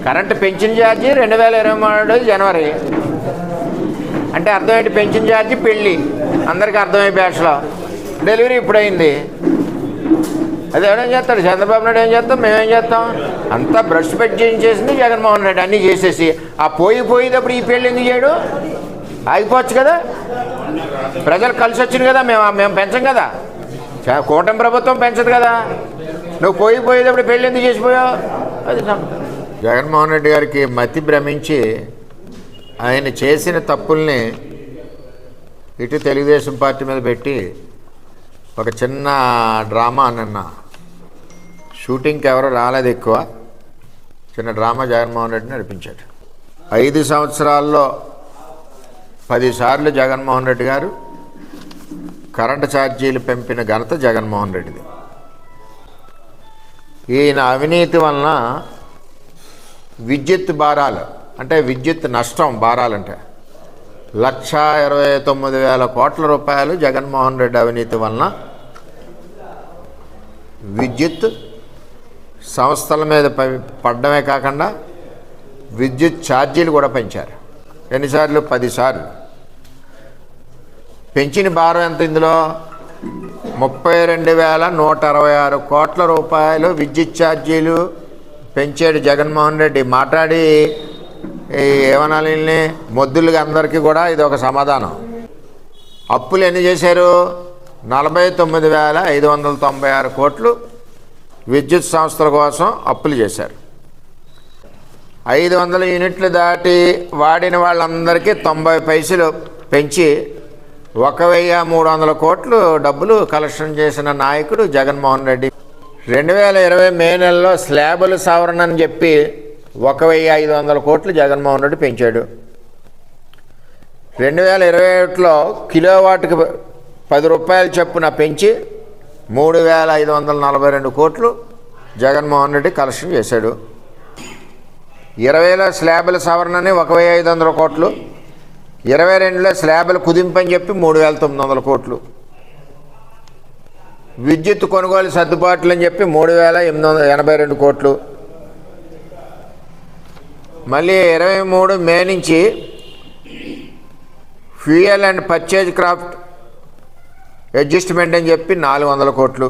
Current pension charge 2023 జనవరి అంటే అర్థం ఏంటి? పెన్షన్ ఛార్జీ పెళ్ళి అందరికీ అర్థమయ్యే భాషలో, డెలివరీ ఇప్పుడైంది. అది ఎవడేం చేస్తాడు? చంద్రబాబు నాయుడు ఏం చేస్తాం, మేమేం చేస్తాం? అంతా బ్రష్ పెట్టి చేయించేసింది జగన్మోహన్ రెడ్డి, అన్నీ చేసేసి. ఆ పోయేటప్పుడు ఈ పెళ్ళి ఎందుకు చేయడు? ఆగిపోవచ్చు కదా, ప్రజలు కలిసి వచ్చింది కదా, మేము పెంచం కదా, కూటమి ప్రభుత్వం పెంచదు కదా. నువ్వు పోయేటప్పుడు పెళ్ళి ఎందుకు చేసిపోయావు? అది జగన్మోహన్ రెడ్డి గారికి మతి భ్రమించి ఆయన చేసిన తప్పుల్ని ఇటు తెలుగుదేశం పార్టీ మీద పెట్టి ఒక చిన్న డ్రామా నిన్న షూటింగ్కి ఎవరు రాలేదు, ఎక్కువ చిన్న డ్రామా జగన్మోహన్ రెడ్డి నడిపించాడు. 5 సంవత్సరాల్లో 10 సార్లు జగన్మోహన్ రెడ్డి గారు కరెంటు ఛార్జీలు పెంపిన ఘనత జగన్మోహన్ రెడ్డిది. ఈయన అవినీతి వలన విద్యుత్ భారాలు అంటే విద్యుత్ నష్టం భారాలంటే 1,29,000 కోట్ల రూపాయలు జగన్మోహన్ రెడ్డి అవినీతి వలన విద్యుత్ సంస్థల మీద పడ్డమే కాకుండా విద్యుత్ ఛార్జీలు కూడా పెంచారు. ఎన్నిసార్లు? 10 సార్లు. పెంచిన భారం ఎంత? ఇందులో 32,166 కోట్ల రూపాయలు విద్యుత్ ఛార్జీలు పెంచాడు జగన్మోహన్ రెడ్డి. మాట్లాడి ఏమనాలి, మొద్దులుగా అందరికీ కూడా ఇది ఒక సమాధానం. అప్పులు ఎన్ని చేశారు? 49,596 కోట్లు విద్యుత్ సంస్థల కోసం అప్పులు చేశారు. 500 యూనిట్లు దాటి వాడిన వాళ్ళందరికీ 90 పైసలు పెంచి 1,300 కోట్లు డబ్బులు కలెక్షన్ చేసిన నాయకుడు జగన్మోహన్ రెడ్డి. 2020 మే నెలలో స్లాబుల సవరణ అని చెప్పి 1,500 కోట్లు జగన్మోహన్ రెడ్డి పెంచాడు. 2021లో కిలోవాట్కి 10 రూపాయల చొప్పున పెంచి 3,542 కోట్లు జగన్మోహన్ రెడ్డి కలెక్షన్ చేశాడు. 20లో స్లాబుల సవరణని 1,500 కోట్లు, 22లో స్లాబుల కుదింపని చెప్పి 3,900 కోట్లు, విద్యుత్ కొనుగోలు సర్దుబాట్లు అని చెప్పి 3,882 కోట్లు. మళ్ళీ 23 మే నుంచి fuel and purchase craft adjustment అని చెప్పి 400 కోట్లు.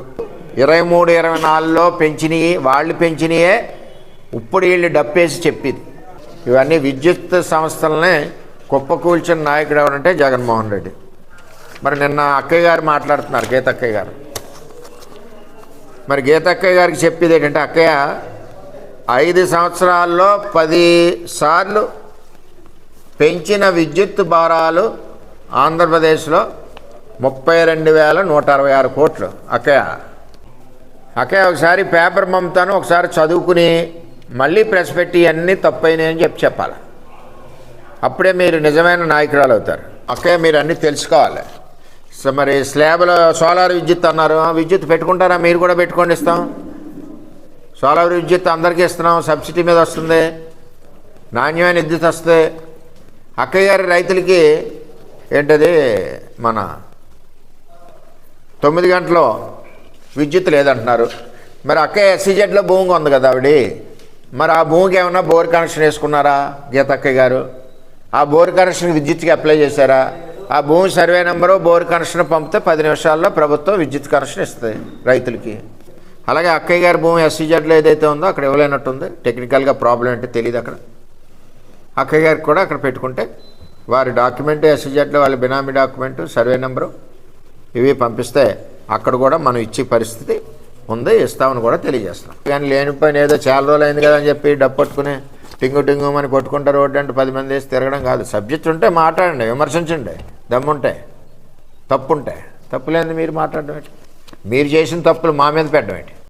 23-24లో పెంచినవి వాళ్ళు పెంచినయే ఇప్పుడు వీళ్ళు డప్పేసి చెప్పింది. ఇవన్నీ విద్యుత్ సంస్థలనే కుప్పకూల్చిన నాయకుడు ఎవరంటే జగన్మోహన్ రెడ్డి. మరి నిన్న అక్కయ్య గారు మాట్లాడుతున్నారు, గీతక్కయ్య గారు. మరి గీతక్కయ్య గారికి చెప్పేది ఏంటంటే, అక్కయ్య 5 సంవత్సరాల్లో 10 సార్లు పెంచిన విద్యుత్ భారాలు ఆంధ్రప్రదేశ్లో 32,166 కోట్లు. అక్కయ్య ఒకసారి పేపర్ పంపుతాను, ఒకసారి చదువుకుని మళ్ళీ ప్రెస్ పెట్టి అన్నీ తప్పైనాయని చెప్పాలి. అప్పుడే మీరు నిజమైన నాయకురాలు అవుతారు. అక్కయ్య మీరు అన్నీ తెలుసుకోవాలి. సో మరి స్లాబ్లో సోలార్ విద్యుత్ అన్నారు, విద్యుత్ పెట్టుకుంటారా? మీరు కూడా పెట్టుకోండి, ఇస్తాం. సోలార్ విద్యుత్ అందరికీ ఇస్తున్నాం, సబ్సిడీ మీద వస్తుంది, నాణ్యమైన విద్యుత్ వస్తుంది. అక్కయ్య గారి రైతులకి ఏంటది, మన 9 గంటలు విద్యుత్ లేదంటున్నారు. మరి అక్కయ్య SEZలో భూమి ఉంది కదా ఆవిడ, మరి ఆ భూమికి ఏమన్నా బోర్ కనెక్షన్ వేసుకున్నారా గీతక్కయ్య గారు? ఆ బోర్ కనెక్షన్ విద్యుత్కి అప్లై చేశారా? ఆ భూమి సర్వే నెంబరు బోర్ కనెక్షన్ పంపితే 10 నిమిషాల్లో ప్రభుత్వం విద్యుత్ కనెక్షన్ ఇస్తుంది రైతులకి. అలాగే అక్కయ్య గారి భూమి SEZలో ఏదైతే ఉందో అక్కడ ఇవ్వలేనట్టుంది. టెక్నికల్గా ప్రాబ్లం అంటే తెలియదు. అక్కడ అక్కయ్య గారికి కూడా అక్కడ పెట్టుకుంటే వారి డాక్యుమెంట్ SEZలో వాళ్ళ బినామీ డాక్యుమెంటు సర్వే నెంబరు ఇవి పంపిస్తే అక్కడ కూడా మనం ఇచ్చే పరిస్థితి ఉంది, ఇస్తామని కూడా తెలియజేస్తున్నాం. కానీ లేనిపోయిన ఏదో చాలా రోజులు అయింది కదా అని చెప్పి డబ్బు పట్టుకుని టింగు అని కొట్టుకుంటారు రోడ్డు అంటే 10 మంది వేసి తిరగడం కాదు. సబ్జెక్ట్ ఉంటే మాట్లాడండి, విమర్శించండి, దమ్ముంటే. తప్పు లేని మీరు మాట్లాడడం ఏంటి? మీరు చేసిన తప్పులు మా మీద పెట్టడం ఏంటి?